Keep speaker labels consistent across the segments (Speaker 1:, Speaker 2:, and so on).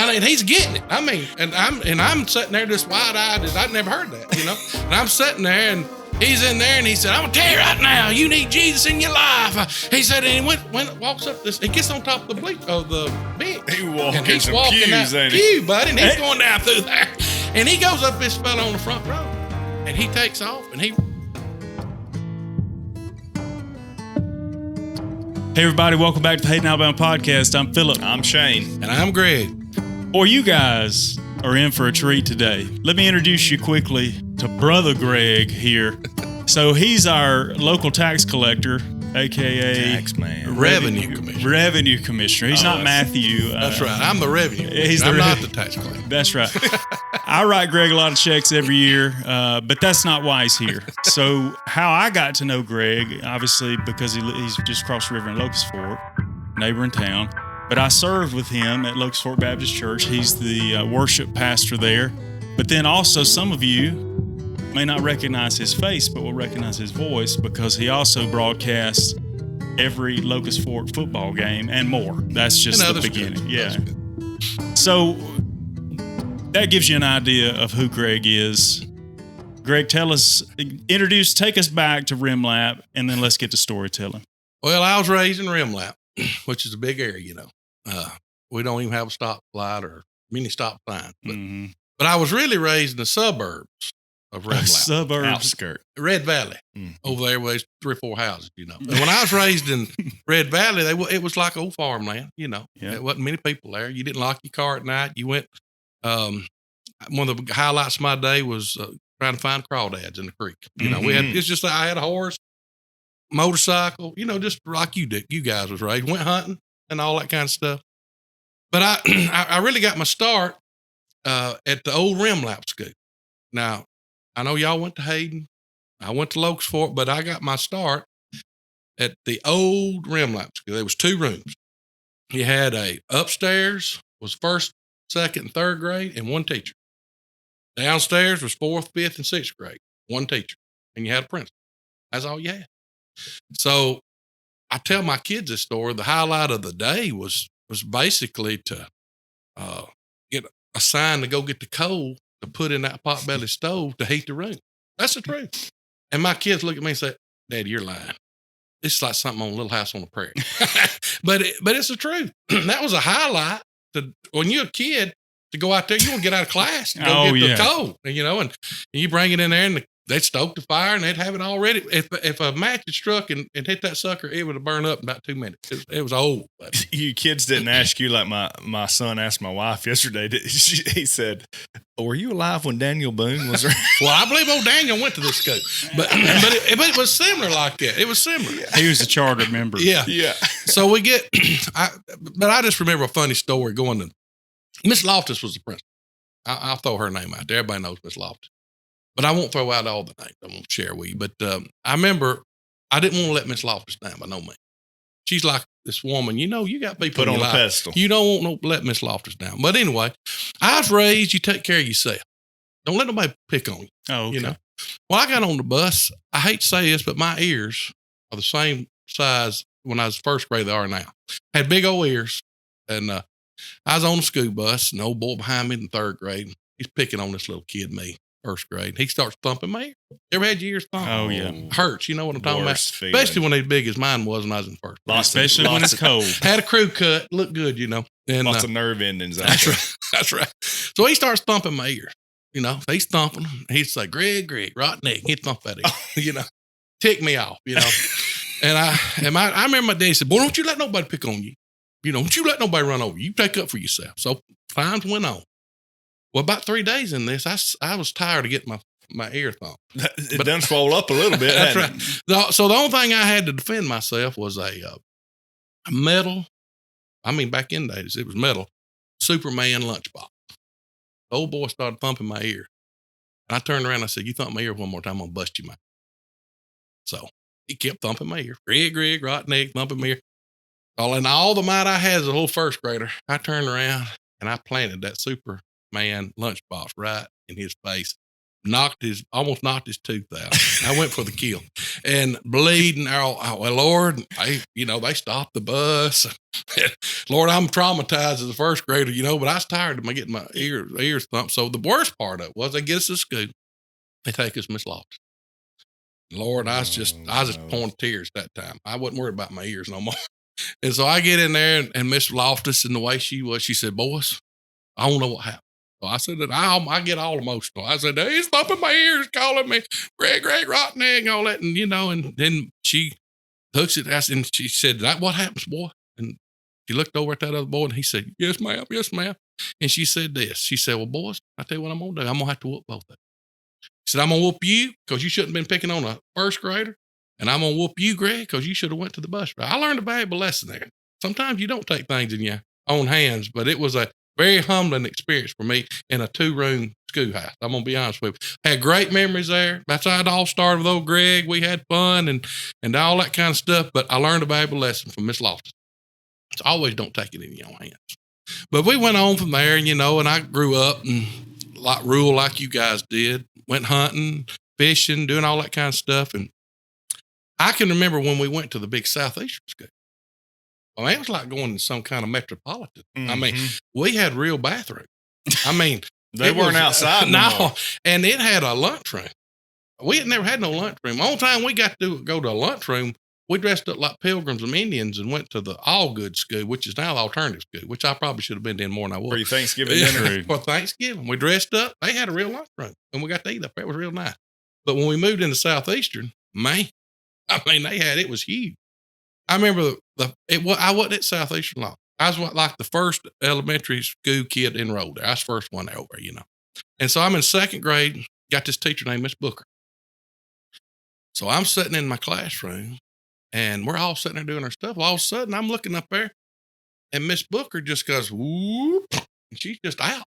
Speaker 1: I mean, he's getting it. I mean, and I'm sitting there just wide-eyed as I'd never heard that, And I'm sitting there, and he's in there, and he said, "I'm gonna tell you right now, you need Jesus in your life." He said, and he walks up this, he gets on top of the bench. He's walking out the pew, buddy, and he's going down through there, and he goes up this fella on the front row, and he takes off, and he.
Speaker 2: Hey everybody, welcome back to the Hayden Alabama Podcast. I'm Philip.
Speaker 3: I'm Shane.
Speaker 1: And I'm Greg.
Speaker 2: Boy, you guys are in for a treat today. Let me introduce you quickly to Brother Gregg here. So he's our local tax collector, a.k.a.
Speaker 3: Taxman.
Speaker 1: Revenue
Speaker 2: Commissioner. He's not Matthew.
Speaker 1: That's right. I'm the revenue. I'm not the tax collector.
Speaker 2: That's right. I write Greg a lot of checks every year, but that's not why he's here. So how I got to know Greg, obviously because he's just across the river in Locust Fork, neighboring town, but I served with him at Locust Fork Baptist Church. He's the worship pastor there. But then also some of you may not recognize his face, but will recognize his voice because he also broadcasts every Locust Fork football game and more. That's just the beginning.
Speaker 1: Good.
Speaker 2: Yeah. So that gives you an idea of who Greg is. Greg, take us back to Rimlap, and then let's get to storytelling.
Speaker 1: Well, I was raised in Rimlap, which is a big area, We don't even have a stoplight or many stop signs. But I was really raised in the suburbs of Rimlap.
Speaker 2: Outskirt.
Speaker 1: Red Valley. Over there was 3 or 4 houses, And when I was raised in Red Valley, it was like old farmland,
Speaker 2: Yeah.
Speaker 1: There wasn't many people there. You didn't lock your car at night. You went, one of the highlights of my day was trying to find crawdads in the creek. I had a horse, motorcycle, just like you guys was raised, went hunting and all that kind of stuff. But I really got my start at the old Rimlap school. Now, I know y'all went to Hayden. I went to Locust Fork, but I got my start at the old Rimlap school. There was 2 rooms. You had a upstairs was 1st, 2nd, and 3rd grade, and 1 teacher. Downstairs was 4th, 5th, and 6th grade, 1 teacher, and you had a principal. That's all you had. So I tell my kids this story. The highlight of the day was basically to get a sign to go get the coal to put in that potbelly stove to heat the room. That's the truth. And my kids look at me and say, "Daddy, you're lying. It's like something on Little House on the Prairie." but it's the truth. That was a highlight when you're a kid to go out there. You want to get out of class to go get the coal, and you bring it in there and they'd stoke the fire and they'd have it all ready. If a match had struck and hit that sucker, it would have burned up in about 2 minutes. It was old. But.
Speaker 3: You kids didn't ask you like my son asked my wife yesterday. He said, "Were you alive when Daniel Boone was?"
Speaker 1: Well, I believe old Daniel went to this school, but it was similar like that. It was similar.
Speaker 2: He was a charter member.
Speaker 1: Yeah. So we get, but I just remember a funny story going to Miss Loftus was the principal. I'll throw her name out there. Everybody knows Miss Loftus. But I won't throw out all the names. I won't share with you. But I remember I didn't want to let Miss Loftus down by no means. She's like this woman, you got people
Speaker 3: put on
Speaker 1: a
Speaker 3: pedestal.
Speaker 1: You don't want to let Miss Loftus down. But anyway, I was raised, you take care of yourself. Don't let nobody pick on you.
Speaker 2: Oh, okay.
Speaker 1: Well, I got on the bus. I hate to say this, but my ears are the same size when I was 1st grade they are now. Had big old ears. And I was on the school bus, and the old boy behind me in 3rd grade, he's picking on this little kid, me. 1st grade. He starts thumping my ear. You ever had your ears thumped?
Speaker 2: Oh, yeah.
Speaker 1: Hurts. You know what I'm talking about?
Speaker 3: Feeling.
Speaker 1: Especially when they're big as mine was when I was in 1st grade.
Speaker 2: Especially when it's cold.
Speaker 1: Had a crew cut. Looked good, And,
Speaker 3: lots of nerve endings out
Speaker 1: that's
Speaker 3: there.
Speaker 1: right. That's right. So he starts thumping my ear. He's thumping them. He's like, Greg, right neck. He'd thump that ear. Tick me off, And I remember my dad said, "Boy, don't you let nobody pick on you. Don't you let nobody run over you. You take up for yourself." So times went on. Well, about 3 days in this, I was tired of getting my ear thumped.
Speaker 3: It done swole up a little bit.
Speaker 1: That's right. So the only thing I had to defend myself was a metal, back in the days, it was metal, Superman lunchbox. The old boy started thumping my ear. And I turned around and I said, "You thump my ear one more time, I'm going to bust you, man." So he kept thumping my ear. Greg, right neck, thumping my ear. All the might I had as a little 1st grader, I turned around and I planted that Superman lunchbox right in his face. almost knocked his tooth out. I went for the kill and bleeding. Well, Lord, they stopped the bus. Lord, I'm traumatized as a first grader, but I was tired of getting my ears thumped. So the worst part of it was they get us to school. They take us Miss Loftus. Lord, I was just pouring tears that time. I wasn't worried about my ears no more. And so I get in there and Miss Loftus, and the way she was, she said, boys, I don't know what happened. So I said that I get all emotional. I said, he's thumping my ears, calling me Gregg, rotten egg, and all that. And, and then she hooks it and she said, that what happens, boy? And she looked over at that other boy and he said, yes, ma'am. Yes, ma'am. And she said this. She said, well, boys, I tell you what I'm going to do. I'm going to have to whoop both of them. She said, I'm going to whoop you because you shouldn't have been picking on a first grader. And I'm going to whoop you, Gregg, because you should have went to the bus. I learned a valuable lesson there. Sometimes you don't take things in your own hands, but it was a very humbling experience for me in a 2-room schoolhouse. I'm going to be honest with you. Had great memories there. That's how it all started with old Gregg. We had fun and all that kind of stuff, but I learned a valuable lesson from Miss Loftus. So always don't take it in your own hands. But we went on from there, and I grew up and rural like you guys did. Went hunting, fishing, doing all that kind of stuff. And I can remember when we went to the big Southeastern school. Well, it was like going to some kind of metropolitan. Mm-hmm. I mean, we had real bathrooms. I mean,
Speaker 3: they weren't outside.
Speaker 1: No, and it had a lunchroom. We had never had no lunchroom. The only time we got to go to a lunchroom, we dressed up like pilgrims and Indians and went to the All Good School, which is now the alternative school, which I probably should have been in more than I was.
Speaker 3: For your Thanksgiving dinner.
Speaker 1: For Thanksgiving. We dressed up. They had a real lunchroom, and we got to eat up there. It was real nice. But when we moved into Southeastern, man, it was huge. I remember I wasn't at Southeastern long. I was like the first elementary school kid enrolled there. I was the first one over, And so I'm in second grade, got this teacher named Miss Booker. So I'm sitting in my classroom, and we're all sitting there doing our stuff. All of a sudden, I'm looking up there, and Miss Booker just goes, whoop, and she's just out.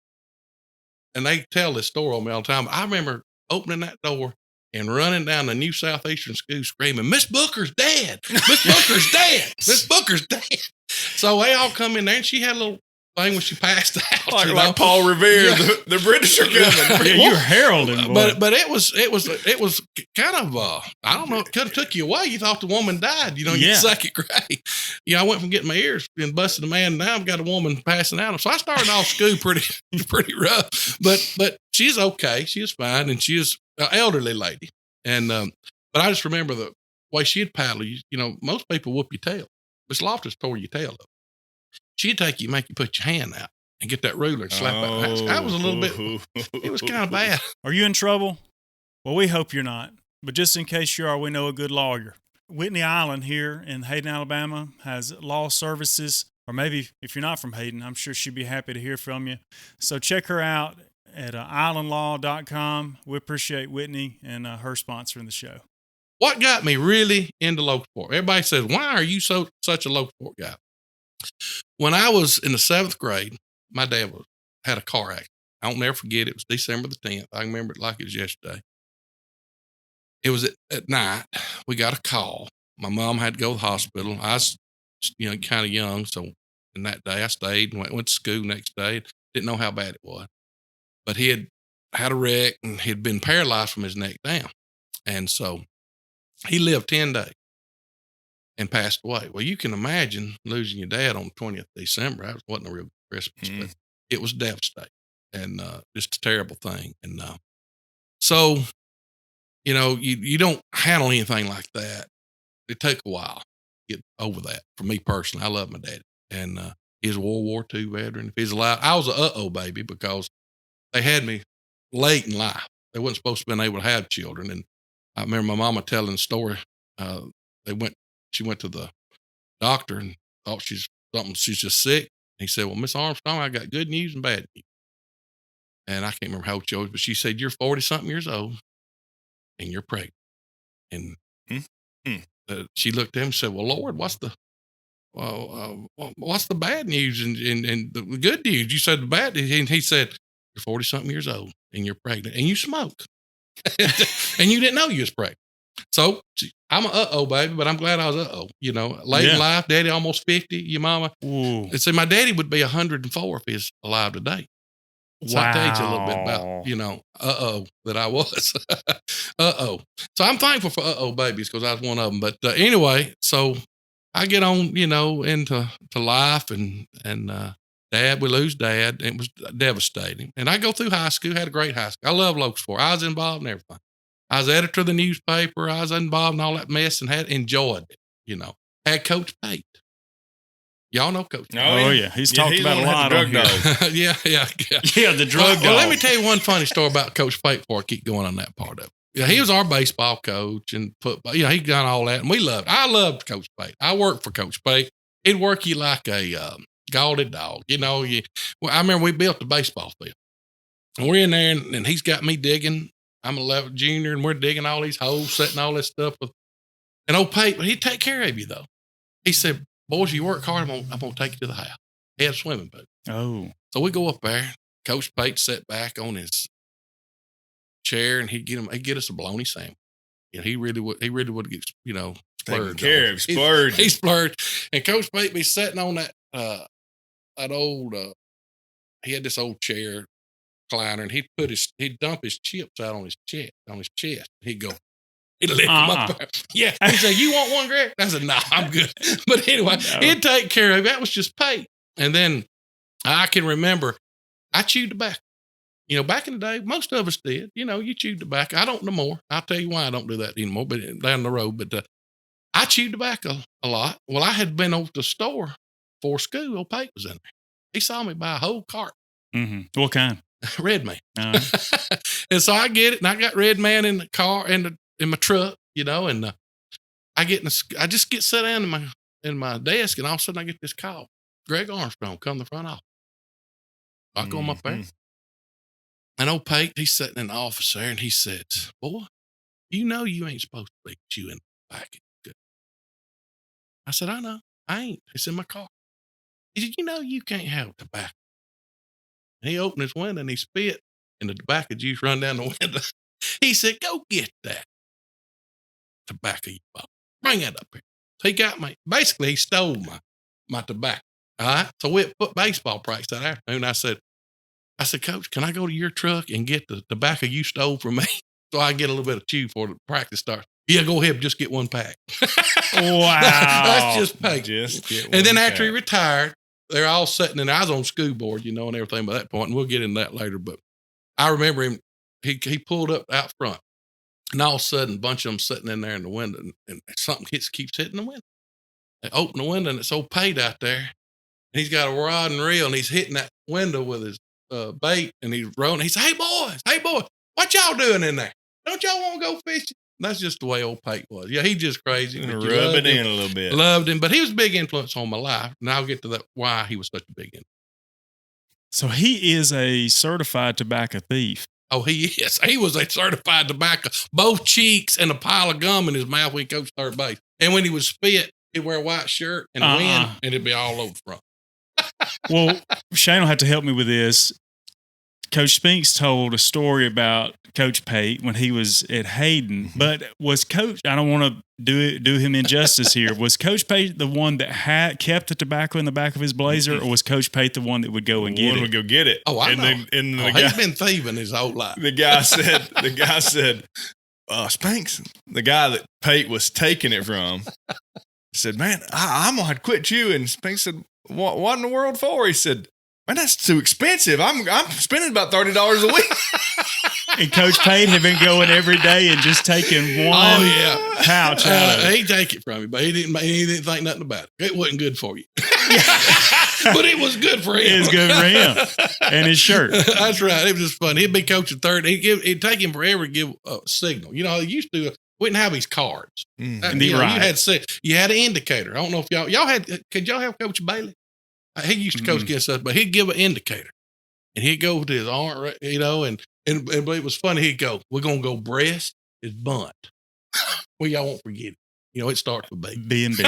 Speaker 1: And they tell this story on me all the time. I remember opening that door and running down the new Southeastern school screaming, Miss Booker's dead. Miss Booker's dead. Miss Booker's dead. So they all come in there, and she had a little thing when she passed out.
Speaker 3: Like Paul Revere, the British are coming.
Speaker 2: Yeah, you're heralding, boy.
Speaker 1: But it was kind of, I don't know, it could have took you away. You thought the woman died, in second grade. I went from getting my ears and busting a man, now I've got a woman passing out. So I started off school pretty rough. But she's okay. She was fine, and she is an elderly lady. And but I just remember the way she'd paddle you. Most people whoop your tail. Miss Loftus tore your tail up. She'd take you, make you put your hand out and get that ruler and slap it. That was a little bit, it was kind of bad.
Speaker 2: Are you in trouble? Well, we hope you're not. But just in case you are, we know a good lawyer. Whitney Island here in Hayden, Alabama has law services, or maybe if you're not from Hayden, I'm sure she'd be happy to hear from you. So check her out at islandlaw.com. We appreciate Whitney and her sponsoring the show.
Speaker 1: What got me really into local sport? Everybody says, why are you such a local sport guy? When I was in the 7th grade, my dad had a car accident. I won't never forget it. It was December the 10th. I remember it like it was yesterday. It was at night. We got a call. My mom had to go to the hospital. I was, kind of young. So in that day I stayed and went to school next day. Didn't know how bad it was. But he had a wreck and he'd been paralyzed from his neck down. And so he lived 10 days. And passed away. Well, you can imagine losing your dad on the 20th of December. That wasn't a real Christmas, but it was devastating and just a terrible thing. And so, you don't handle anything like that. It took a while to get over that. For me personally, I love my dad. And he's a World War II veteran. If he's alive, I was a baby because they had me late in life. They wasn't supposed to have been able to have children. And I remember my mama telling the story. She went to the doctor and thought she's just sick. He said, well, Miss Armstrong, I got good news and bad news. And I can't remember how old she was, but she said, you're 40-something years old and you're pregnant. And she looked at him and said, well, Lord, what's the bad news and the good news? You said the bad news. And he said, you're 40-something years old and you're pregnant and you smoke. And you didn't know you was pregnant. So I'm a baby, but I'm glad I was late in life, daddy almost 50, your mama. Ooh. And so my daddy would be 104 if he's alive today. So I tell you a little bit about, that I was. So I'm thankful for babies because I was one of them. But anyway, so I get on, into life and we lose dad. It was devastating. And I go through high school, had a great high school. I love Locust Fork. I was involved in everything. I was editor of the newspaper. I was involved in all that mess and had enjoyed it, Had Coach Pate. Y'all know Coach.
Speaker 2: Oh yeah. He's talked about a lot on here.
Speaker 1: Yeah.
Speaker 2: Yeah, the drug dog.
Speaker 1: Well, let me tell you one funny story about Coach Pate before I keep going on that part of it. Yeah, he was our baseball coach and football. He done all that, and I loved Coach Pate. I worked for Coach Pate. He'd work you like a gaudy dog. I remember we built the baseball field. And we're in there, and he's got me digging. I'm 11 junior, and we're digging all these holes, setting all this stuff with. And old Pate, but he'd take care of you though. He said, "Boys, you work hard. I'm gonna take you to the house." He had a swimming pool.
Speaker 2: Oh,
Speaker 1: so we go up there. Coach Pate sat back on his chair, and he'd get us a bologna sandwich. He really would get splurged.
Speaker 3: He
Speaker 1: splurged. And Coach Pate be sitting on that old. He had this old chair recliner, and he'd dump his chips out on his chest. He'd go. He'd lift them up there. Yeah. He'd say, "You want one, Greg?" I said, "No, I'm good." But anyway, he'd take care of it. That was just Pate. And then I can remember I chewed tobacco. Back in the day, most of us did. You chewed tobacco. I don't no more. I'll tell you why I don't do that anymore, but down the road. But I chewed tobacco a lot. Well, I had been over to the store for school. Old Pate was in there. He saw me buy a whole cart.
Speaker 2: Mm-hmm. What kind?
Speaker 1: Red Man. And so I get it, and I got Red Man in the car in my truck, and I just get set down in my desk, and all of a sudden I get this call. Gregg Armstrong come to the front office. I go up there. And old Pate, he's sitting in the office there, and he says, "Boy, you ain't supposed to be chewing tobacco." I said, "I know. I ain't. It's in my car." He said, "You can't have tobacco." And he opened his window, and he spit, and the tobacco juice run down the window. He said, "Go get that tobacco you bought. Bring that up here." So he got me. Basically, he stole my tobacco. All right. So we put baseball practice that afternoon. I said, "Coach, can I go to your truck and get the tobacco you stole from me so I get a little bit of chew before the practice starts?" "Yeah, go ahead. Just get one pack."
Speaker 2: Wow.
Speaker 1: That's just Pate.
Speaker 3: And
Speaker 1: then after he retired, they're all sitting in there. I was on school board, and everything by that point, and we'll get into that later. But I remember him, he pulled up out front, and all of a sudden, a bunch of them sitting in there in the window, and something keeps hitting the window. They open the window, and it's old Pate out there. And he's got a rod and reel, and he's hitting that window with his bait, and he's rolling. He said, hey boys, what y'all doing in there? Don't y'all want to go fishing?" That's just the way old Pate was. Yeah, he's just crazy.
Speaker 3: Rub it in a little bit.
Speaker 1: Loved him, but he was a big influence on my life. And I'll get to that, why he was such a big influence.
Speaker 2: So he is a certified tobacco thief.
Speaker 1: Oh, he is. He was a certified tobacco, both cheeks and a pile of gum in his mouth when he coached third base. And when he would spit, he'd wear a white shirt and wind, and it'd be all over front.
Speaker 2: Well, Shane will have to help me with this. Coach Spinks told a story about Coach Pate when he was at Hayden, but was Coach, I don't want to do him injustice here, was Coach Pate the one that kept the tobacco in the back of his blazer, or was Coach Pate the one that would go and get it?
Speaker 3: Would go get it.
Speaker 1: Oh, I know. He's been thieving his whole life.
Speaker 3: The guy said, Spinks, the guy that Pate was taking it from, said, "Man, I'm going to quit chewing." Spinks said, what in the world for? He said, "Man, that's too expensive. I'm spending about $30 a week."
Speaker 2: And Coach Pate had been going every day and just taking one pouch out of it.
Speaker 1: He'd take it from you, but he didn't think nothing about it. It wasn't good for you. But it was good for him.
Speaker 2: It was good for him. And his shirt.
Speaker 1: That's right. It was just fun. He'd be coaching third. It'd take him forever to give a signal. He used to, we didn't have these cards. You had an indicator. I don't know if could y'all have Coach Bailey? He used to coach against us, but he'd give an indicator. And he'd go to his arm, and it was funny. He'd go, "We're going to go breast is bunt." Well, y'all won't forget it. It starts with B.
Speaker 2: B and B.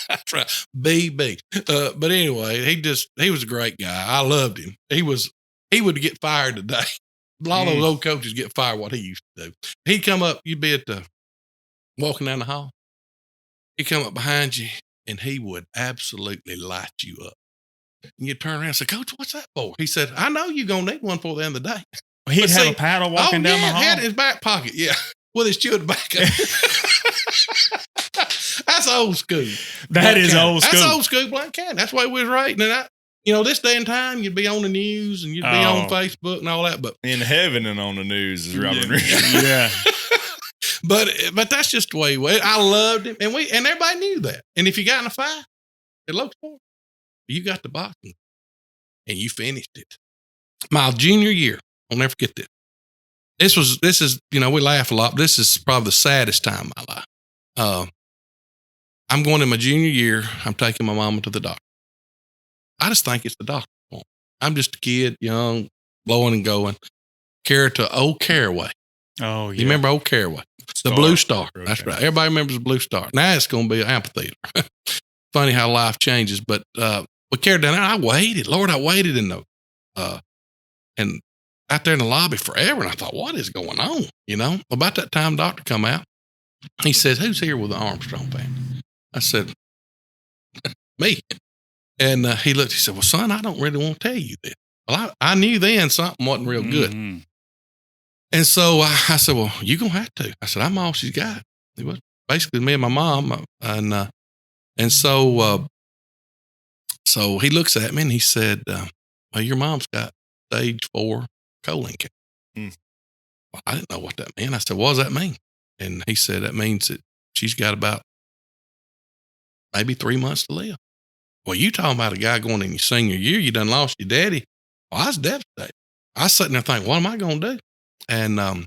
Speaker 1: That's right. B. But anyway, he was a great guy. I loved him. He would get fired today. A lot of those old coaches get fired what he used to do. He'd come up, you'd be walking down the hall. He'd come up behind you, and he would absolutely light you up. And you turn around and say, Coach, what's that for? He said, I know you're going to need one for the end of the day.
Speaker 2: He'd have a paddle walking down the hall.
Speaker 1: He had it in his back pocket, with his chewing tobacco. That's old school.
Speaker 2: That is old school.
Speaker 1: That's old school Blount County. That's the way we was raised. And this day and time, you'd be on the news and you'd be on Facebook and all that. But
Speaker 3: in heaven and on the news is Robin
Speaker 2: Richard. Yeah.
Speaker 1: But that's just the way I loved him. And everybody knew that. And if you got in a fight at local sport, you got the boxing and you finished it. My junior year, I'll never forget this. This is, we laugh a lot. This is probably the saddest time of my life. I'm going in my junior year. I'm taking my mama to the doctor. I just think it's the doctor. I'm just a kid, young, blowing and going. Care to Old Caraway.
Speaker 2: Oh, yeah.
Speaker 1: You remember Old Caraway? The Blue Star. Okay. That's right. Everybody remembers the Blue Star. Now it's going to be an amphitheater. Funny how life changes. But we carried down there. I waited. Lord, I waited in the and out there in the lobby forever. And I thought, what is going on? About that time, doctor come out. He says, who's here with the Armstrong family? I said, me. And he looked, he said, well, son, I don't really want to tell you this. Well, I knew then something wasn't real good. Mm-hmm. And so I said, well, you're going to have to. I said, I'm all she's got. It was basically me and my mom. And so he looks at me and he said, well, your mom's got stage 4 colon cancer. Well, I didn't know what that meant. I said, what does that mean? And he said, that means that she's got about maybe 3 months to live. Well, you talking about a guy going in your senior year, you done lost your daddy. Well, I was devastated. I was sitting there thinking, what am I going to do? And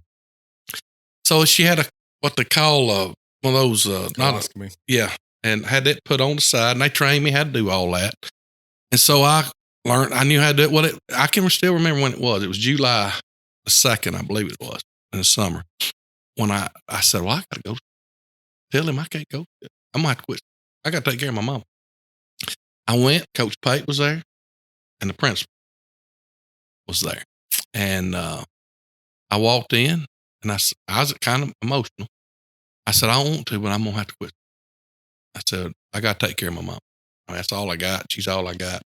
Speaker 1: so she had what they call one of those, and had that put on the side, and they trained me how to do all that. And so I knew how to do it. I can still remember when it was. It was July the 2nd, I believe it was, in the summer. When I said, well, I got to go tell him I can't go. I'm going to have to quit. I got to take care of my mom. I went, Coach Pate was there, and the principal was there. And I walked in, and I was kind of emotional. I said, I don't want to, but I'm going to have to quit. I said, I got to take care of my mom. That's all I got. She's all I got.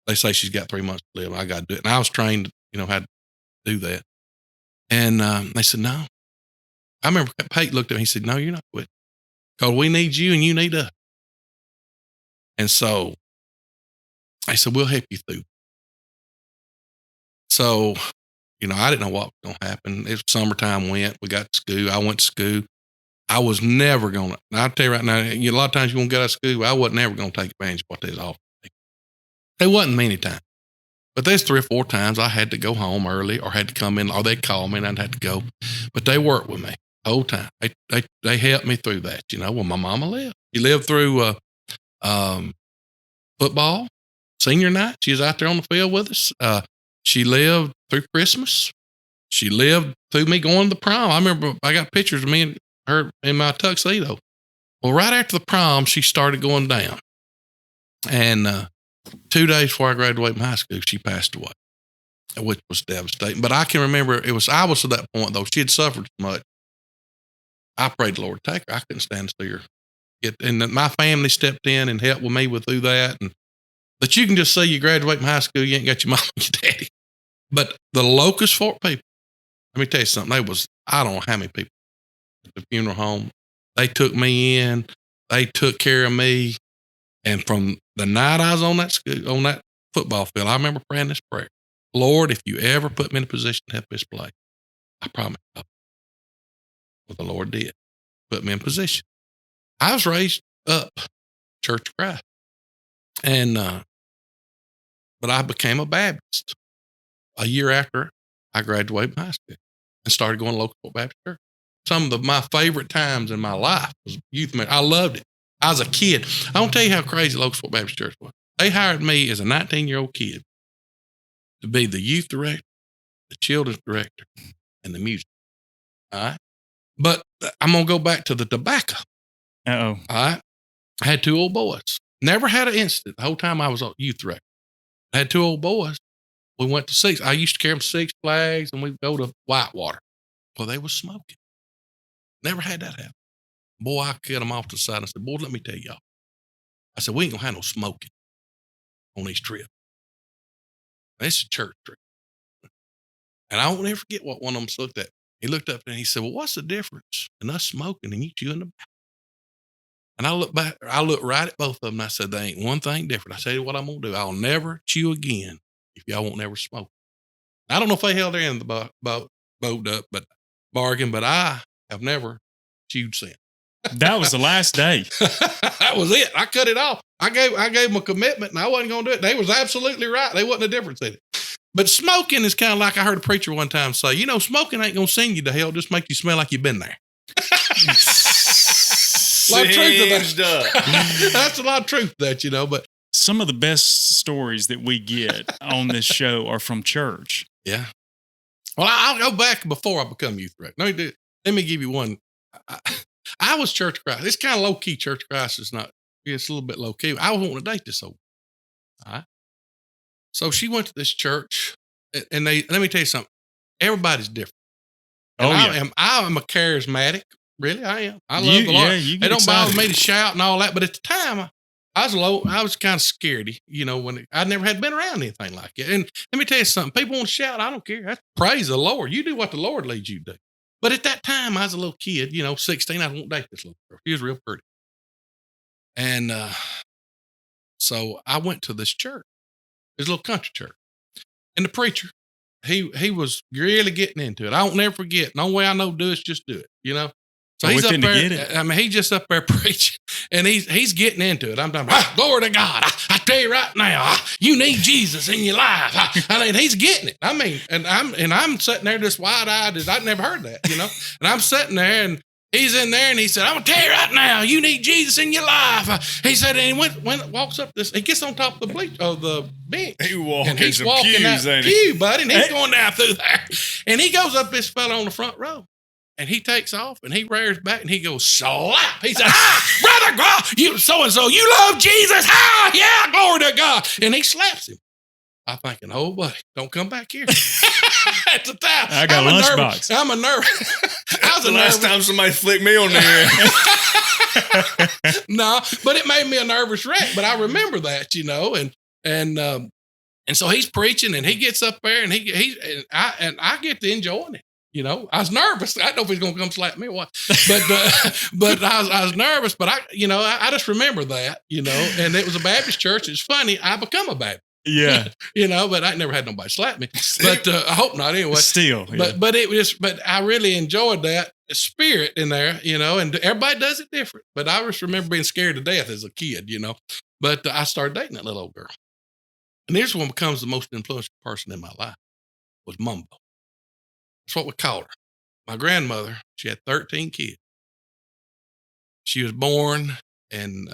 Speaker 1: They say she's got 3 months to live. I got to do it. And I was trained, how to do that. And they said, no. I remember Pate looked at me. He said, no, you're not quitting. Because we need you and you need us. And so I said, we'll help you through. So, I didn't know what was going to happen. It was summertime we got to school. I went to school. I was never going to, I'll tell you right now, a lot of times you won't get out of school. I wasn't ever going to take advantage of what they was offering me. There wasn't many times. But there's 3 or 4 times I had to go home early or had to come in, or they'd call me and I'd have to go. But they worked with me the whole time. They helped me through that. Well, my mama lived. She lived through football, senior night. She was out there on the field with us. She lived through Christmas. She lived through me going to the prom. I remember I got pictures of me and her in my tuxedo. Well, right after the prom, she started going down. And 2 days before I graduated from high school, she passed away, which was devastating. But I can remember I was to that point, though. She had suffered so much. I prayed the Lord to take her. I couldn't stand to see her. And my family stepped in and helped with me through that. But you can just say you graduate from high school, you ain't got your mom and your daddy. But the Locust Fork people, let me tell you something. I don't know how many people at the funeral home. They took me in. They took care of me. And from the night I was on that football field, I remember praying this prayer. Lord, if you ever put me in a position to help this place, I promise you. Well, the Lord did. Put me in position. I was raised up Church of Christ. And, but I became a Baptist a year after I graduated from high school and started going to local Baptist church. Some of my favorite times in my life was youth ministry. I loved it. I was a kid. I won't tell you how crazy local Baptist church was. They hired me as a 19-year-old kid to be the youth director, the children's director, and the music. All right. But I'm going to go back to the tobacco.
Speaker 2: Uh-oh.
Speaker 1: All right. I had 2 old boys. Never had an incident the whole time I was a youth director. I had 2 old boys. We went to Six. I used to carry them Six Flags, and we'd go to Whitewater. Well, they was smoking. Never had that happen. Boy, I cut them off to the side and said, boy, let me tell y'all. I said, we ain't going to have no smoking on these trips. This is church tree. And I won't never forget what one of them looked at. He looked up and he said, well, what's the difference in us smoking and you chewing the back? And I looked right at both of them and I said, there ain't one thing different. I tell you what I'm going to do. I'll never chew again if y'all won't never smoke. I don't know if they held their end of the boat up, but bargain, but I have never chewed since.
Speaker 2: That was the last day.
Speaker 1: That was it. I cut it off. I gave them a commitment and I wasn't going to do it. They was absolutely right. There wasn't a difference in it. But smoking is kind of like I heard a preacher one time say, smoking ain't going to send you to hell. Just make you smell like you've been there. A lot of truth to that. That's a lot of truth to that, but
Speaker 2: some of the best stories that we get on this show are from church.
Speaker 1: Yeah. Well, I'll go back before I become youth director. Let me give you one. I was church crisis. It's kind of low key church crisis. It's a little bit low key. I was wanting to date this old. All right. So she went to this church, and let me tell you something. Everybody's different. And I am a charismatic. Really, I am. I love the Lord. It don't bother me to shout and all that. But at the time, I was kind of scaredy, when I never had been around anything like it. And let me tell you something. People want to shout. I don't care. That's praise the Lord. You do what the Lord leads you to do. But at that time, I was a little kid, 16. I won't date this little girl. She was real pretty. And so I went to this church. It's a little country church. And the preacher, he was really getting into it. I won't never forget. The only way I know to do is just do it, So he's up there. He's just up there preaching, and he's getting into it. I'm talking, glory to God. I tell you right now, you need Jesus in your life. He's getting it. And I'm sitting there just wide-eyed as I'd never heard that, And I'm sitting there, and he's in there, and he said, I'm gonna tell you right now, you need Jesus in your life. He said, and he walks up this. He gets on top of the bench.
Speaker 3: He's walking
Speaker 1: pews, that pew, buddy, and he's going down through there, and he goes up this fella on the front row. And he takes off and he rears back and he goes, slap. He said, brother, you so-and-so, you love Jesus. Yeah, glory to God. And he slaps him. I'm thinking, oh, buddy, don't come back here. At the time,
Speaker 2: I got a lunchbox.
Speaker 1: I'm a nervous.
Speaker 3: That was the last time somebody flicked me on the ear.
Speaker 1: No, but it made me a nervous wreck. But I remember that, and so he's preaching and he gets up there and I get to enjoying it. I was nervous. I don't know if he's going to come slap me or what, but I was nervous, but I just remember that, and it was a Baptist church. It's funny. I become a Baptist.
Speaker 2: Yeah.
Speaker 1: But I never had nobody slap me, but I hope not anyway.
Speaker 2: Still, yeah.
Speaker 1: But I really enjoyed that spirit in there, and everybody does it different, but I just remember being scared to death as a kid, but I started dating that little old girl. And this one becomes the most influential person in my life was Mumbo. That's what we called her. My grandmother, she had 13 kids. She was born in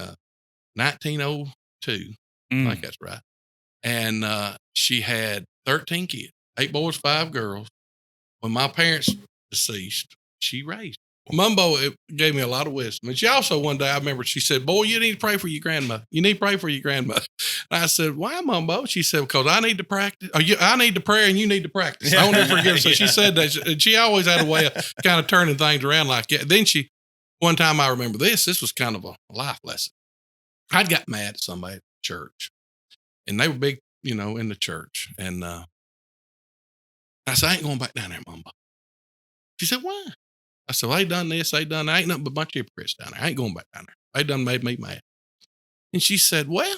Speaker 1: 1902. I think that's right. And she had 13 kids, 8 boys, 5 girls. When my parents deceased, she raised them. Mumbo, it gave me a lot of wisdom. And she also, one day, I remember she said, boy, you need to pray for your grandmother. You need to pray for your grandmother. And I said, why, Mumbo? She said, because I need to practice. I need to pray and you need to practice. I won't ever forget her. So she said that. And she always had a way of kind of turning things around like that. Then one time I remember this was kind of a life lesson. I'd got mad at somebody at church. And they were big, in the church. And I said, I ain't going back down there, Mumbo. She said, why? I said, well, they done this, they done that. Ain't nothing but a bunch of hypocrites down there. I ain't going back down there. They done made me mad. And she said, well,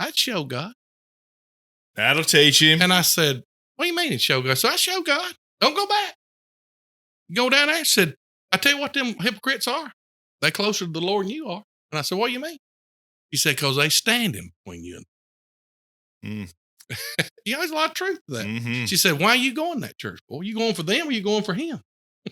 Speaker 1: I'd show God.
Speaker 3: That'll teach him.
Speaker 1: And I said, what do you mean it's show God? So I show God. Don't go back. Go down there. She said, I tell you what them hypocrites are. They closer to the Lord than you are. And I said, what do you mean? He said, because they stand in between you and there's a lot of truth to that. Mm-hmm. She said, why are you going to that church? Well, you going for them or you going for him?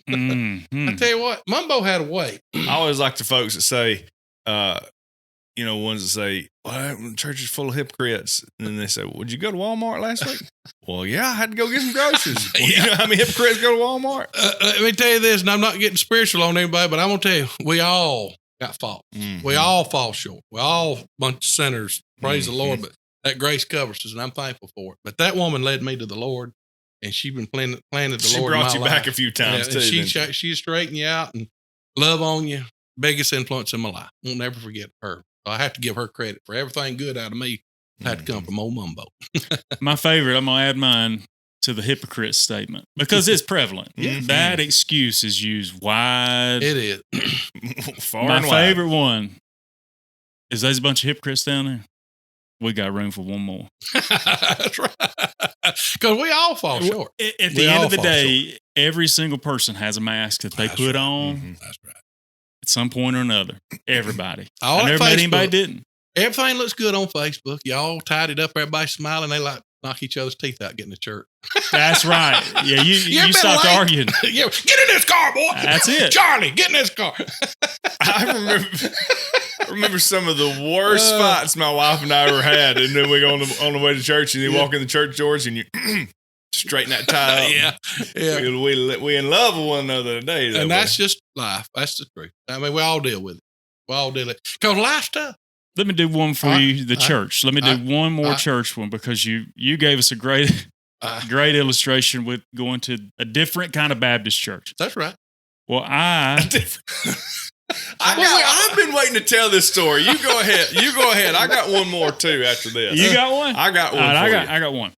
Speaker 1: I tell you what, Mumbo had a way.
Speaker 3: I always like the folks that say, ones that say, well, the church is full of hypocrites. And then they say, well, did you go to Walmart last week? Well, yeah, I had to go get some groceries. Well, you know how many hypocrites go to Walmart?
Speaker 1: Let me tell you this, and I'm not getting spiritual on anybody, but I'm going to tell you, we all got faults. Mm-hmm. We all fall short. We all a bunch of sinners. Praise the Lord, but that grace covers us, and I'm thankful for it. But that woman led me to the Lord. And she's been planted the Lord in my life.
Speaker 3: She brought you back a few times, too.
Speaker 1: She straightened you out and love on you. Biggest influence in my life. Won't never forget her. So I have to give her credit for everything good out of me Had to come from old Mumbo.
Speaker 2: My favorite, I'm going to add mine to the hypocrite statement because it's prevalent. That excuse is used wide.
Speaker 1: It is.
Speaker 3: Far
Speaker 2: My
Speaker 3: and wide.
Speaker 2: favorite one is there's a bunch of hypocrites down there. We got room for one more.
Speaker 1: That's right. Because we all fall short.
Speaker 2: At the end of the day, every single person has a mask that they put on
Speaker 1: That's right.
Speaker 2: at some point or another. Everybody.
Speaker 1: All
Speaker 2: I
Speaker 1: that
Speaker 2: never met anybody
Speaker 1: Facebook,
Speaker 2: didn't.
Speaker 1: Everything looks good on Facebook. Y'all tied it up. Everybody smiling. They like knock each other's teeth out getting to church.
Speaker 2: That's right. Yeah, you stopped
Speaker 1: late.
Speaker 2: arguing.
Speaker 1: Yeah, get in this car, boy.
Speaker 2: That's it.
Speaker 1: Charlie, get in this car.
Speaker 3: I remember some of the worst fights my wife and I ever had, and then we go on the way to church, and you walk in the church doors, and you straighten that tie up.
Speaker 1: Yeah.
Speaker 3: We in love with one another today,
Speaker 1: And that's just life. That's the truth. I mean, we all deal with it. We all deal with it. Because life's tough.
Speaker 2: Let me do one for you, the church. Let me do one more church one because you gave us a great illustration with going to a different kind of Baptist church.
Speaker 1: That's right.
Speaker 2: Well,
Speaker 3: I've been waiting to tell this story. You go ahead. I got one more too after this.
Speaker 2: You got one?
Speaker 3: I got one.
Speaker 2: I got one.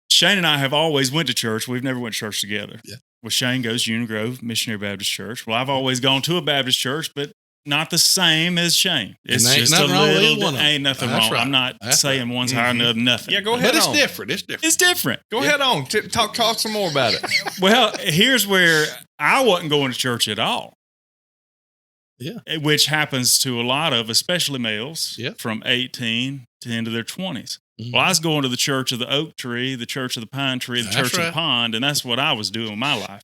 Speaker 2: Shane and I have always went to church. We've never went to church together.
Speaker 1: Yeah.
Speaker 2: Well, Shane goes to Union Grove Missionary Baptist Church. Well, I've always gone to a Baptist church, but not the same as Shane. It's just a little. Ain't nothing wrong.
Speaker 1: Right.
Speaker 2: I'm not saying one's higher than the other. Nothing.
Speaker 3: Yeah, go ahead.
Speaker 1: But it's different. It's different.
Speaker 2: It's different.
Speaker 3: Go ahead on. Talk some more about it.
Speaker 2: Well, here's where I wasn't going to church at all.
Speaker 1: Yeah.
Speaker 2: Which happens to a lot of, especially males,
Speaker 1: Yeah.
Speaker 2: from 18 to into their 20s.
Speaker 1: Mm-hmm.
Speaker 2: Well, I was going to the church of the oak tree, the church of the pine tree, the church of the pond, and that's what I was doing in my life.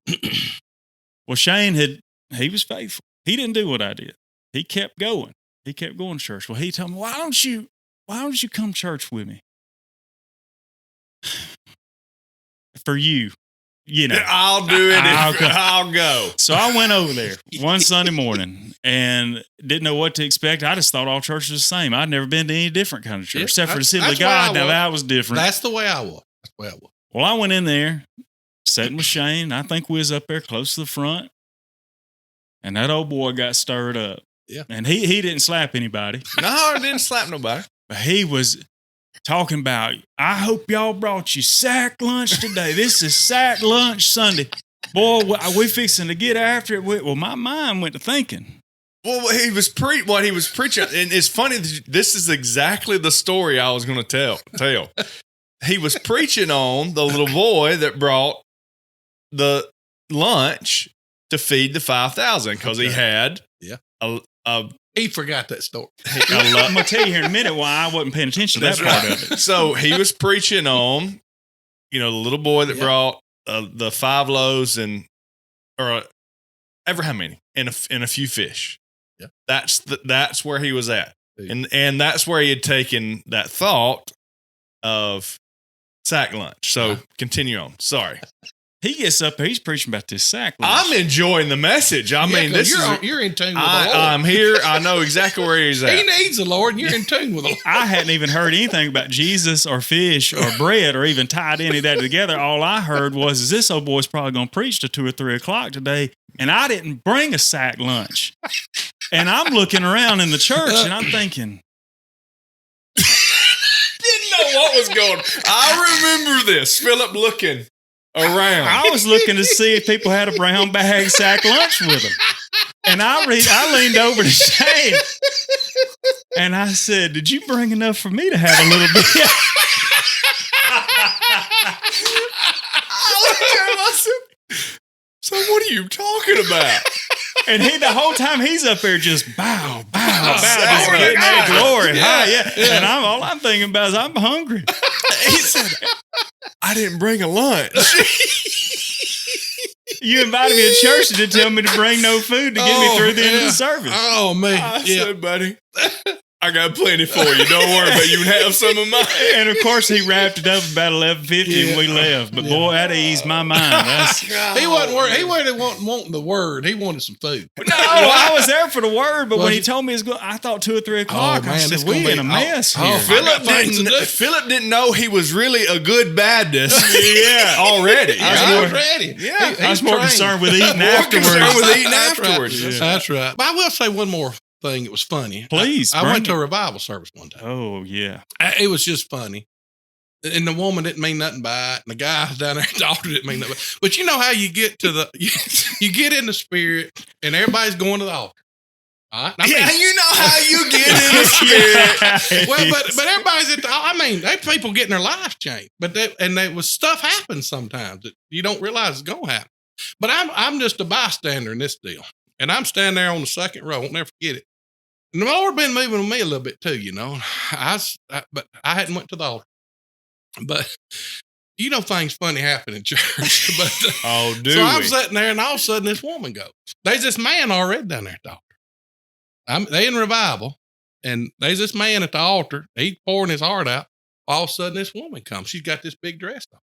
Speaker 2: Well, Shane he was faithful. He didn't do what I did. He kept going. He kept going to church. Well, he told me, why don't you come to church with me? For you. You know,
Speaker 3: I'll do it. I'll go.
Speaker 2: So I went over there one Sunday morning and didn't know what to expect. I just thought all churches were the same. I'd never been to any different kind of church, except for the Assembly of God. Now that was different.
Speaker 1: That's the way I was.
Speaker 2: Well, I went in there, sitting with Shane. I think we was up there close to the front. And that old boy got stirred up.
Speaker 1: Yeah.
Speaker 2: And he didn't slap anybody.
Speaker 3: No, I didn't slap nobody.
Speaker 2: But he was talking about, I hope y'all brought you sack lunch today. This is sack lunch Sunday. Boy, we fixing to get after it. Well, my mind went to thinking.
Speaker 3: Well, he was preaching, and it's funny. This is exactly the story I was going to tell. He was preaching on the little boy that brought the lunch to feed the 5,000 because he had
Speaker 1: He forgot that story.
Speaker 2: I'm going to tell you here in a minute why I wasn't paying attention to that part of it.
Speaker 3: So he was preaching on, the little boy that brought the 5 loaves or ever how many and a few fish.
Speaker 1: Yeah,
Speaker 3: that's where he was at, and that's where he had taken that thought of sack lunch. So continue on. Sorry.
Speaker 2: He gets up there, he's preaching about this sack lunch.
Speaker 3: I'm enjoying the message. I mean,
Speaker 1: you're in tune with the Lord.
Speaker 3: I'm here. I know exactly where he's at.
Speaker 1: He needs the Lord, and you're in tune with the Lord.
Speaker 2: I hadn't even heard anything about Jesus or fish or bread or even tied any of that together. All I heard was this old boy's probably going to preach to 2 or 3 o'clock today, and I didn't bring a sack lunch. And I'm looking around in the church, and I'm thinking,
Speaker 3: didn't know what was going on. I remember this. Philip looking around.
Speaker 2: I was looking to see if people had a brown bag sack lunch with them. And I leaned over to Shane and I said, did you bring enough for me to have a little bit?
Speaker 3: I looked at him, I said, so what are you talking about?
Speaker 2: And the whole time he's up there just bow, just
Speaker 3: Glory
Speaker 2: getting that
Speaker 3: God.
Speaker 2: glory
Speaker 3: Yeah.
Speaker 2: high. Yeah. And all I'm thinking about is I'm hungry.
Speaker 3: He said, I didn't bring a lunch.
Speaker 2: You invited me to church and didn't tell me to bring no food to get me through the end of the service.
Speaker 1: Oh, man.
Speaker 3: I said, buddy, I got plenty for you. Don't worry about it. You can have some of mine.
Speaker 2: And of course, he wrapped it up about 11:50 and we left. But boy, that eased my mind.
Speaker 1: He wasn't worried. He wasn't wanting the word. He wanted some food.
Speaker 2: No, I was there for the word, but when he told me I thought 2 or 3 o'clock. I said, we in a mess here.
Speaker 3: Philip didn't know he was really a good Baptist. Already.
Speaker 1: I was ready.
Speaker 2: I was more concerned with eating afterwards.
Speaker 1: That's right. But I will say one more thing. It was funny.
Speaker 2: Please,
Speaker 1: I
Speaker 2: bring
Speaker 1: went to
Speaker 2: it.
Speaker 1: a revival service one time.
Speaker 2: Oh, yeah.
Speaker 1: It was just funny. And the woman didn't mean nothing by it. And the guy down there at the altar didn't mean nothing. But you know how you get to you get in the spirit and everybody's going to the altar. All right?
Speaker 3: You know how you get in the spirit.
Speaker 1: Well, but everybody's at they people getting their lives changed. But stuff happens sometimes that you don't realize is going to happen. But I'm just a bystander in this deal. And I'm standing there on the second row. Won't never forget it. And the Lord been moving with me a little bit too, you know. But I hadn't went to the altar. But you know things funny happen in church. But so I'm sitting there, and all of a sudden this woman goes. There's this man already down there at the altar. They in revival, and there's this man at the altar. He's pouring his heart out. All of a sudden this woman comes. She's got this big dress on.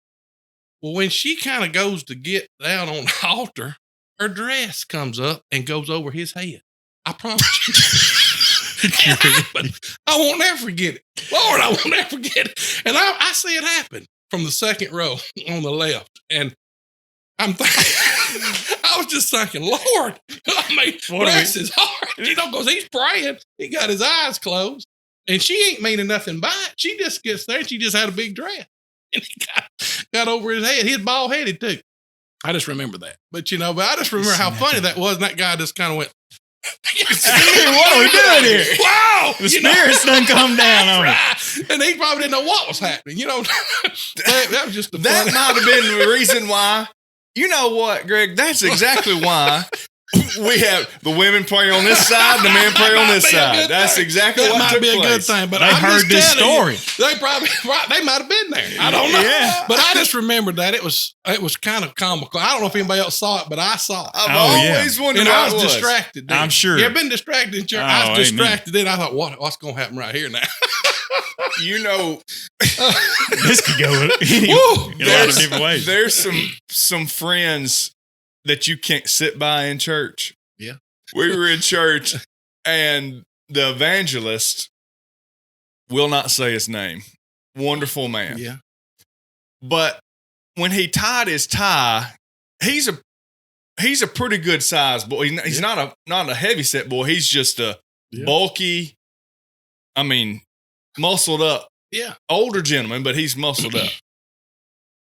Speaker 1: Well, when she kind of goes to get down on the altar, her dress comes up and goes over his head. I promise you. It happened. I won't ever forget it. Lord, I won't ever forget it. And I see it happen from the second row on the left. And I'm thinking, I was just thinking, Lord, bless his heart. You know, because he's praying. He got his eyes closed. And she ain't meaning nothing by it. She just gets there and she just had a big dress. And he got over his head. He's bald headed too. I just remember that. But you know, I just remember how funny that was. And that guy just kind of went,
Speaker 2: what are we doing here?
Speaker 1: Wow.
Speaker 2: The spirits done come down on it.
Speaker 1: And he probably didn't know what was happening. You know, that was just
Speaker 3: that might have been the reason why. You know what, Greg? That's exactly why we have the women pray on this side, the men pray on this side. That's exactly what took place. That might be a good thing. But
Speaker 2: they heard this story.
Speaker 1: They might have been there. I don't know.
Speaker 2: Yeah.
Speaker 1: But I just remembered that it was kind of comical. I don't know if anybody else saw it, but I saw it.
Speaker 3: I've always wondered.
Speaker 1: And I was distracted. Then.
Speaker 2: I'm sure.
Speaker 1: You've been distracted in church. I was distracted. Then I thought, what's going to happen right here now?
Speaker 3: You know,
Speaker 2: this could go in a lot of different ways.
Speaker 3: There's some friends that you can't sit by in church.
Speaker 1: Yeah.
Speaker 3: We were in church and the evangelist, will not say his name, wonderful man.
Speaker 1: Yeah. But
Speaker 3: when he tied his tie, he's a pretty good sized boy. He's not a heavy set boy. He's just a bulky, muscled up.
Speaker 1: Yeah.
Speaker 3: Older gentleman, but he's muscled up.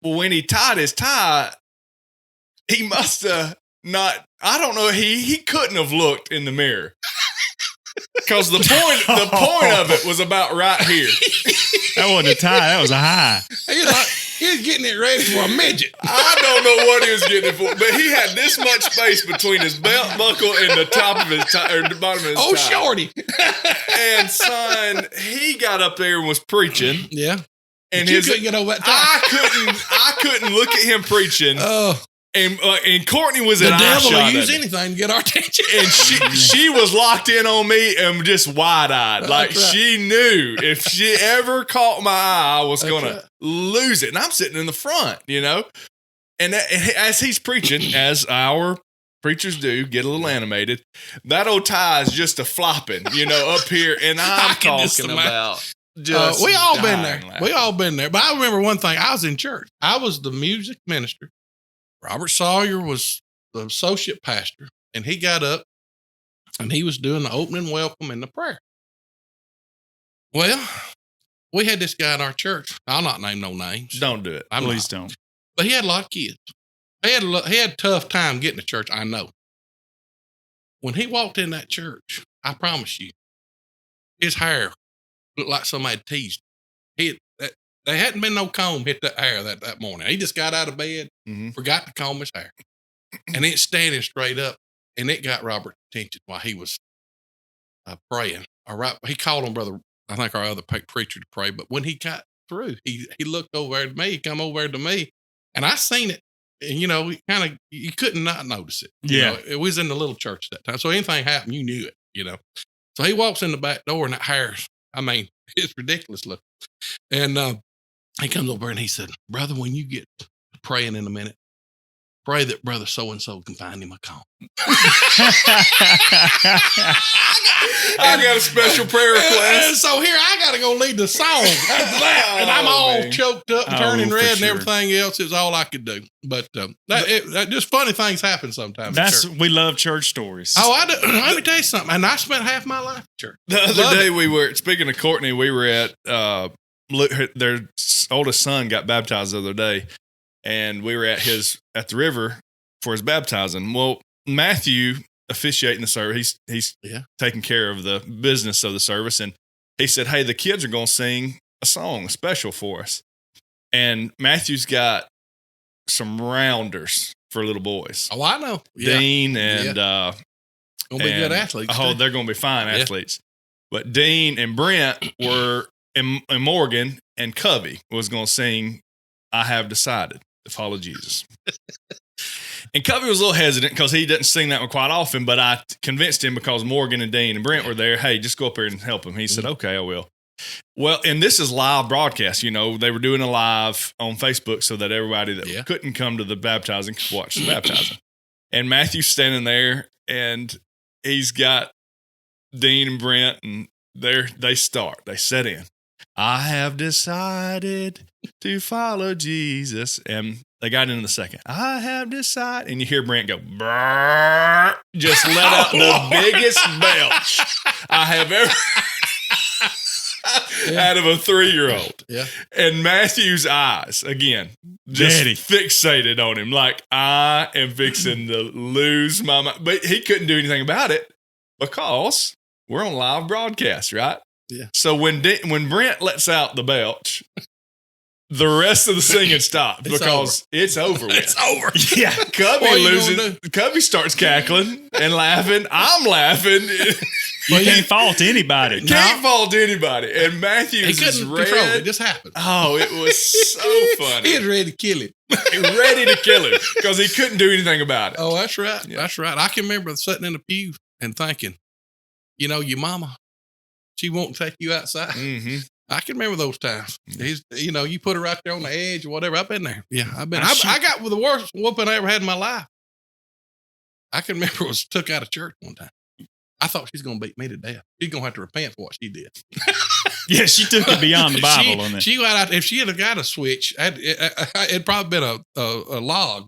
Speaker 3: Well, when he tied his tie, he must have not. I don't know. He couldn't have looked in the mirror because the point of it was about right here.
Speaker 2: That wasn't a tie. That was a high.
Speaker 1: He was getting it ready for a midget.
Speaker 3: I don't know what he was getting it for, but he had this much space between his belt buckle and the top of his tie, or the bottom of his tie.
Speaker 1: Oh, shorty!
Speaker 3: And son, he got up there and was preaching.
Speaker 1: Yeah.
Speaker 3: And
Speaker 1: you couldn't get over that tie.
Speaker 3: I couldn't look at him preaching.
Speaker 1: Oh.
Speaker 3: And Courtney was
Speaker 1: the
Speaker 3: at
Speaker 1: devil will
Speaker 3: use
Speaker 1: anything to get our attention.
Speaker 3: And she was locked in on me and just wide-eyed. Like she knew if she ever caught my eye, I was going to lose it. And I'm sitting in the front, you know. And as he's preaching, as our preachers do, get a little animated, that old tie is just a flopping, you know, up here. And I'm talking about...
Speaker 1: we all been there. Laughing. We all been there. But I remember one thing. I was in church. I was the music minister. Robert Sawyer was the associate pastor, and he got up and he was doing the opening welcome and the prayer. Well, we had this guy in our church. I'll not name no names.
Speaker 3: Don't do it.
Speaker 2: Please don't.
Speaker 1: But he had a lot of kids. He had a tough time getting to church, I know. When he walked in that church, I promise you, his hair looked like somebody teased him. There hadn't been no comb hit that hair that morning. He just got out of bed, forgot to comb his hair. And it's standing straight up. And it got Robert's attention while he was praying. All right. He called on brother, I think our other preacher to pray. But when he got through, he looked over at me, come over to me. And I seen it. And, you know, you couldn't not notice it.
Speaker 2: Yeah.
Speaker 1: You know, it was in the little church that time. So anything happened, you knew it, you know. So he walks in the back door and that hair, it's ridiculous looking. And he comes over and he said, brother, when you get praying in a minute, pray that brother so-and-so can find him a comb.
Speaker 3: I got a special prayer request.
Speaker 1: And so here I got to go lead the song. And I'm all choked up and turning red and everything else. It's all I could do. But just funny things happen sometimes.
Speaker 2: We love church stories.
Speaker 1: Oh, I do. Let me tell you something. And I spent half my life at church.
Speaker 3: The other day we were, speaking of Courtney, we were at their oldest son got baptized the other day. And we were at the river for his baptizing. Well, Matthew officiating the service. He's taking care of the business of the service. And he said, hey, the kids are going to sing a song special for us. And Matthew's got some rounders for little boys.
Speaker 1: Oh, I know.
Speaker 3: Dean and
Speaker 1: gonna be good athletes.
Speaker 3: Oh, they're going to be fine athletes. But Dean and Brent were, and Morgan and Covey was going to sing I Have Decided to Follow Jesus. And Covey was a little hesitant because he doesn't sing that one quite often, but I convinced him because Morgan and Dean and Brent were there. Hey, just go up there and help him. He said, okay, I will. Well, and this is live broadcast. You know, they were doing a live on Facebook so that everybody that couldn't come to the baptizing could watch the baptizing. And Matthew's standing there and he's got Dean and Brent and they set in. I have decided to follow Jesus. And they got in the second. I have decided. And you hear Brent go, brrr, just let out the biggest belch I have ever out of a 3-year-old.
Speaker 1: Yeah.
Speaker 3: And Matthew's eyes, again, just fixated on him. Like, I am fixing to lose my mind. But he couldn't do anything about it because we're on live broadcast, right?
Speaker 1: Yeah.
Speaker 3: So when Brent lets out the belch, the rest of the singing stops because it's over with.
Speaker 1: It's over.
Speaker 3: Yeah. Cubby starts cackling and laughing. I'm laughing.
Speaker 2: You can't fault anybody.
Speaker 3: Can't fault anybody. And Matthews
Speaker 1: he couldn't control it. It just happened.
Speaker 3: Oh, it was so funny.
Speaker 1: He was ready to kill him.
Speaker 3: Ready to kill him because he couldn't do anything about it.
Speaker 1: Oh, that's right. Yeah. That's right. I can remember sitting in the pew and thinking, you know, your mama, she won't take you outside. Mm-hmm. I can remember those times. You put her right there on the edge or whatever. I've been there. Yeah, I've been. I got the worst whooping I ever had in my life. I can remember it was took out of church one time. I thought she's going to beat me to death. She's going to have to repent for what she did.
Speaker 2: Yeah, she took it beyond the Bible on that.
Speaker 1: She went out. If she had got a switch, it'd probably been a log.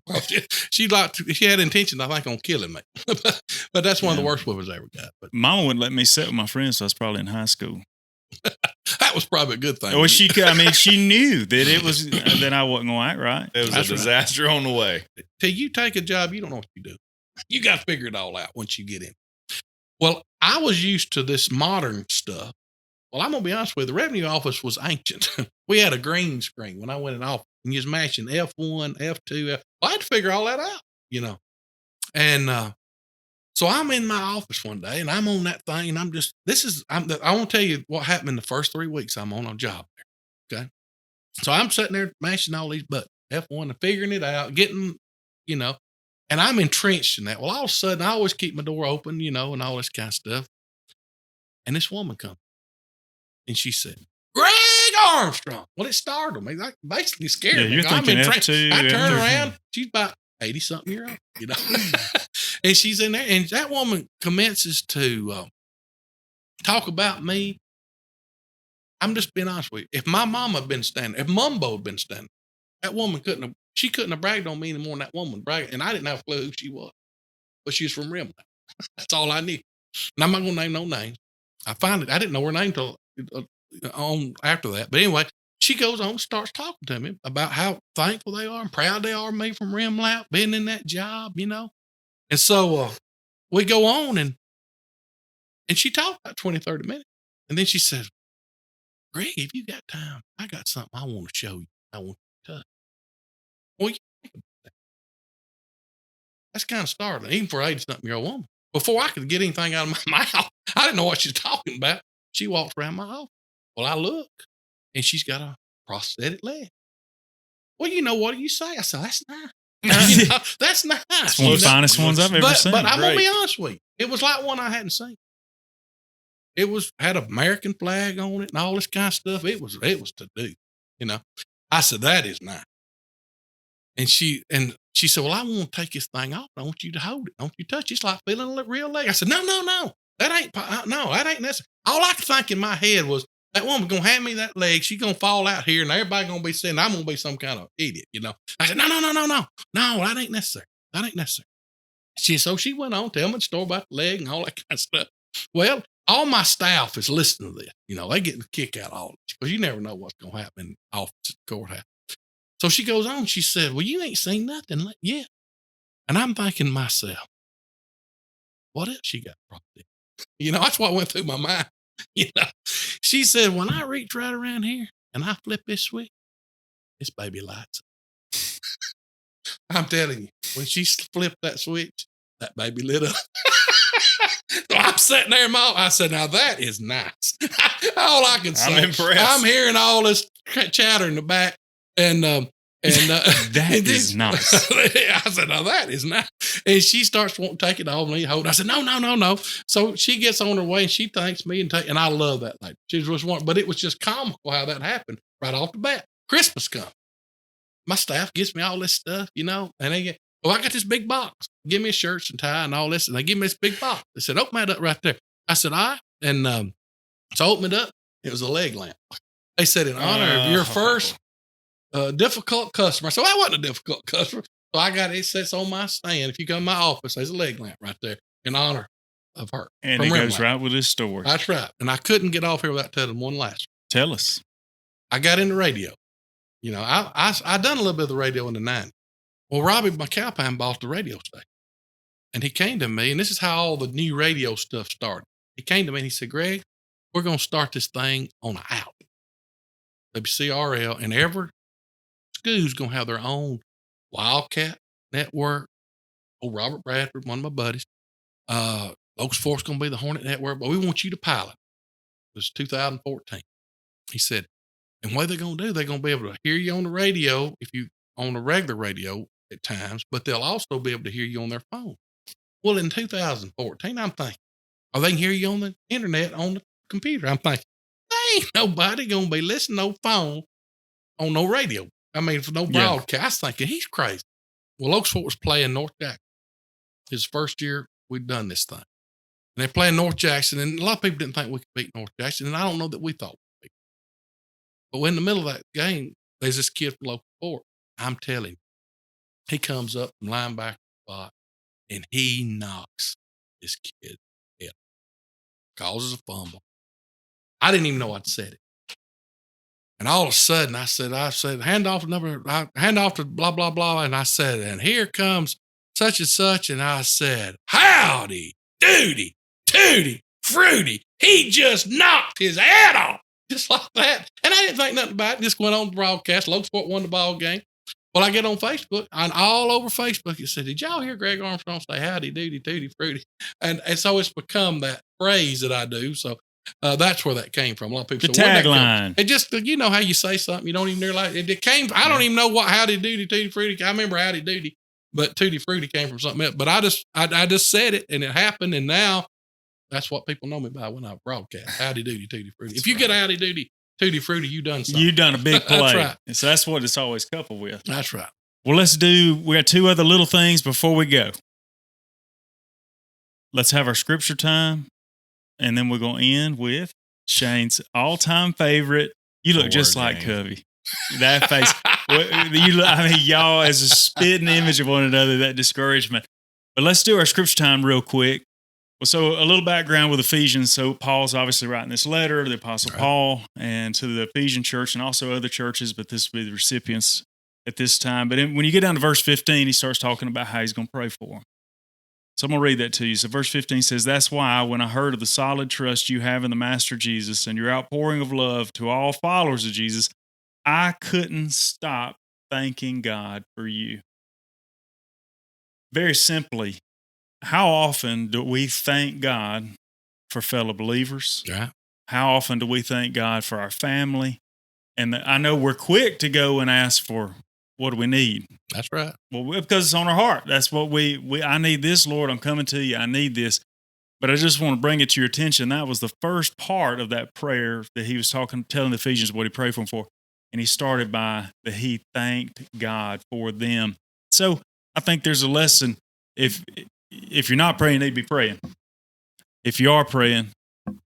Speaker 1: She had intentions, I think, on killing me. But that's one of the worst whoopers I ever got. But
Speaker 2: Mama wouldn't let me sit with my friends, so I was probably in high school.
Speaker 1: That was probably a good thing.
Speaker 2: Well, she knew that it was that I wasn't going to act right.
Speaker 3: It was a disaster on the way.
Speaker 1: Till you take a job, you don't know what you do. You got to figure it all out once you get in. Well, I was used to this modern stuff. Well, I'm going to be honest with you. The revenue office was ancient. We had a green screen when I went in office. And you was matching F1, F2. I had to figure all that out, you know. And so I'm in my office one day, and I'm on that thing, and I want to tell you what happened in the first 3 weeks I'm on a job there, okay? So I'm sitting there mashing all these buttons, F1, and figuring it out, getting, you know, and I'm entrenched in that. Well, all of a sudden, I always keep my door open, you know, and all this kind of stuff. And this woman comes, and she said, Gregg Armstrong. Well, it startled me. Like, basically scared me.
Speaker 2: You're thinking F2.
Speaker 1: I turn around. She's about 80-something year old, you know. And she's in there, and that woman commences to talk about me. I'm just being honest with you. If my mama had been standing, if Mumbo had been standing, that woman couldn't have bragged on me anymore than that woman bragged. And I didn't have a clue who she was. But she was from Rimland. That's all I knew. And I'm not going to name no names. I didn't know her name until on after that. But anyway, she goes on and starts talking to me about how thankful they are and proud they are of me from Rimlout, being in that job, you know. And so we go on, and she talked about 20, 30 minutes. And then she said, Greg, if you got time, I got something I want to show you. I want you to touch. Well, you think about that. That's kind of startling, even for an 80-something-year-old woman. Before I could get anything out of my mouth, I didn't know what she was talking about. She walks around my office. Well, I look, and she's got a prosthetic leg. Well, you know, what do you say? I said, that's nice. You know, that's nice.
Speaker 2: It's one of the finest ones I've ever seen.
Speaker 1: But I'm going to be honest with you. It was like one I hadn't seen. It had an American flag on it and all this kind of stuff. It was to do, you know. I said, that is nice. And She said, well, I want to take this thing off. I want you to hold it. I want you to touch it. It's like feeling a real leg. I said, no. That ain't necessary. All I could think in my head was, that woman's going to hand me that leg. She's going to fall out here, and everybody going to be saying I'm going to be some kind of idiot, I said, no. That ain't necessary. That ain't necessary. So she went on telling me the story about the leg and all that kind of stuff. Well, all my staff is listening to this. They get a kick out of all this because you never know what's going to happen in the office at the courthouse. So she goes on. She said, well, you ain't seen nothing yet. And I'm thinking to myself, what else she got wrong with it? That's what went through my mind. She said, when I reach right around here and I flip this switch, this baby lights up. I'm telling you, when she flipped that switch, that baby lit up. So I'm sitting there, I said, now that is nice. All I can say.
Speaker 3: I'm impressed.
Speaker 1: I'm hearing all this chatter in the back. And that
Speaker 2: is nice.
Speaker 1: I said, now that is nice. And she starts wanting to take it off me, hold. I said, no. So she gets on her way and she thanks me and I love that lady. She just but it was just comical how that happened right off the bat. Christmas comes. My staff gets me all this stuff, and they get, I got this big box. Give me a shirt and tie and all this. And they give me this big box. They said, open that up right there. I said, all right. And so I opened it up. It was a leg lamp. They said, in honor of your first difficult customer. So I wasn't a difficult customer. So I got it sits on my stand. If you come to my office, there's a leg lamp right there in honor of her.
Speaker 2: And it goes right with this story.
Speaker 1: That's right. And I couldn't get off here without telling one last one.
Speaker 2: Tell us.
Speaker 1: I got into radio. I done a little bit of the radio in the 90s. Well, Robbie McAlpine bought the radio station. And he came to me, and this is how all the new radio stuff started. He came to me and he said, Gregg, we're going to start this thing on an app. WCRL, and every school's going to have their own Wildcat network. Old Robert Bradford, one of my buddies. Locust Fork's going to be the Hornet network, but we want you to pilot. It was 2014. He said, and what they're going to do, they're going to be able to hear you on the radio if you on the regular radio at times, but they'll also be able to hear you on their phone. Well, in 2014, I'm thinking, they can hear you on the internet, on the computer. I'm thinking, there ain't nobody going to be listening to no phone on no radio. I mean, for no broadcast. I was thinking, he's crazy. Well, Locust Fork was playing North Jackson. His first year we'd done this thing. And they're playing North Jackson, and a lot of people didn't think we could beat North Jackson, and I don't know that we thought we could. But in the middle of that game, there's this kid from Locust Fork. I'm telling you, he comes up from linebacker spot, and he knocks this kid head, causes a fumble. I didn't even know I'd said it. And all of a sudden, I said, hand off to blah, blah, blah. And I said, and here comes such and such. And I said, howdy, doody, tooty, fruity. He just knocked his head off. Just like that. And I didn't think nothing about it. Just went on the broadcast. Locust Fork won the ball game. Well, I get on Facebook, and all over Facebook, it said, did y'all hear Gregg Armstrong say howdy, doody, tooty, fruity? And so it's become that phrase that I do. So that's where that came from. A lot of people
Speaker 2: the tagline.
Speaker 1: It just, how you say something, you don't even realize it came. I don't even know what howdy, doody, tooty, fruity. I remember howdy, doody, but tutti frutti came from something else. But I just said it, and it happened, and now that's what people know me by when I broadcast. Howdy doody, tutti frutti. If you get howdy doody, tutti frutti, you done something.
Speaker 2: You done a big play.
Speaker 1: That's right.
Speaker 2: And so that's what it's always coupled with.
Speaker 1: That's right.
Speaker 2: Well, we got two other little things before we go. Let's have our scripture time, and then we're going to end with Shane's all-time favorite. You look just like Covey. That face. Y'all as a spitting image of one another, that discouragement. But let's do our scripture time real quick. Well, so a little background with Ephesians. So Paul's obviously writing this letter to the Apostle Paul and to the Ephesian church and also other churches, but this will be the recipients at this time. But when you get down to verse 15, he starts talking about how he's going to pray for them. So I'm going to read that to you. So verse 15 says, that's why when I heard of the solid trust you have in the Master Jesus and your outpouring of love to all followers of Jesus, I couldn't stop thanking God for you. Very simply, how often do we thank God for fellow believers?
Speaker 1: Yeah.
Speaker 2: How often do we thank God for our family? And I know we're quick to go and ask for, what do we need?
Speaker 1: That's right.
Speaker 2: Well, because it's on our heart. That's what I need this, Lord. I'm coming to you. I need this. But I just want to bring it to your attention. That was the first part of that prayer that he was telling the Ephesians what he prayed for them for. And he started by that he thanked God for them. So I think there's a lesson. If you're not praying, you need to be praying. If you are praying,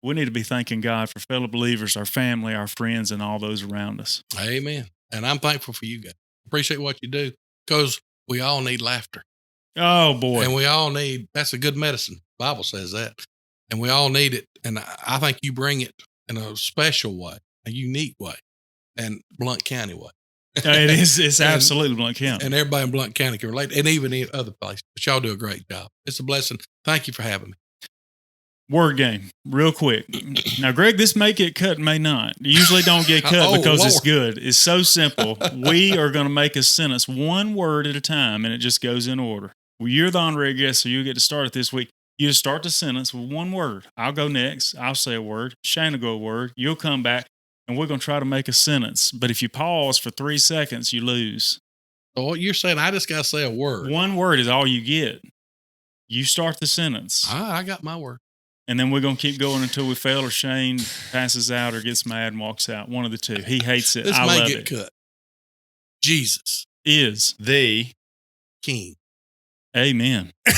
Speaker 2: we need to be thanking God for fellow believers, our family, our friends, and all those around us.
Speaker 1: Amen. And I'm thankful for you guys. Appreciate what you do because we all need laughter.
Speaker 2: Oh, boy.
Speaker 1: And we all need, that's a good medicine. The Bible says that. And we all need it. And I think you bring it in a special way, a unique way, and Blount County way.
Speaker 2: It is. It's absolutely Blount County.
Speaker 1: And everybody in Blount County can relate, and even in other places. But y'all do a great job. It's a blessing. Thank you for having me.
Speaker 2: Word game, real quick. Now, Greg, this may get cut, may not. Usually don't get cut because it's good. It's so simple. We are going to make a sentence one word at a time, and it just goes in order. Well, you're the honorary guest, so you get to start it this week. You just start the sentence with one word. I'll go next. I'll say a word. Shane will go a word. You'll come back, and we're going to try to make a sentence. But if you pause for 3 seconds, you lose.
Speaker 1: So what you're saying, I just got to say a word.
Speaker 2: One word is all you get. You start the sentence.
Speaker 1: I got my word.
Speaker 2: And then we're going to keep going until we fail or Shane passes out or gets mad and walks out. One of the two. He hates it.
Speaker 1: This
Speaker 2: I
Speaker 1: may
Speaker 2: love
Speaker 1: get
Speaker 2: it.
Speaker 1: cut. Jesus
Speaker 2: Is
Speaker 3: the
Speaker 1: King.
Speaker 2: Amen. That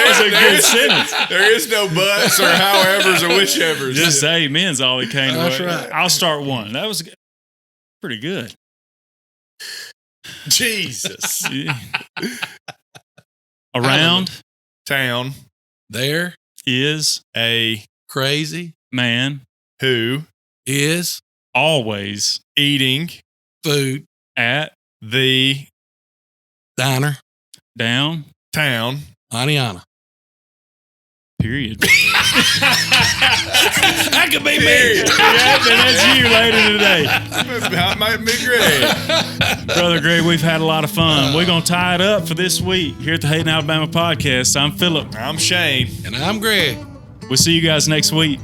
Speaker 2: was a good sentence.
Speaker 3: There is no buts or howevers or whichevers.
Speaker 2: Just say amen's all he came to.
Speaker 1: That's right.
Speaker 2: I'll start one. That was pretty good.
Speaker 3: Jesus.
Speaker 2: Around
Speaker 3: Town
Speaker 1: There
Speaker 2: is
Speaker 3: a
Speaker 1: crazy
Speaker 2: man
Speaker 3: who
Speaker 1: is
Speaker 3: always eating
Speaker 1: food
Speaker 2: at
Speaker 3: the
Speaker 1: diner
Speaker 2: down
Speaker 3: town.
Speaker 1: Aniana.
Speaker 2: Period.
Speaker 1: That could be me.
Speaker 2: Yeah, then that's you later today.
Speaker 3: That might be great.
Speaker 2: Brother Greg, we've had a lot of fun. We're going to tie it up for this week here at the Hayden, Alabama podcast. I'm Philip.
Speaker 3: I'm Shane.
Speaker 1: And I'm Greg.
Speaker 2: We'll see you guys next week.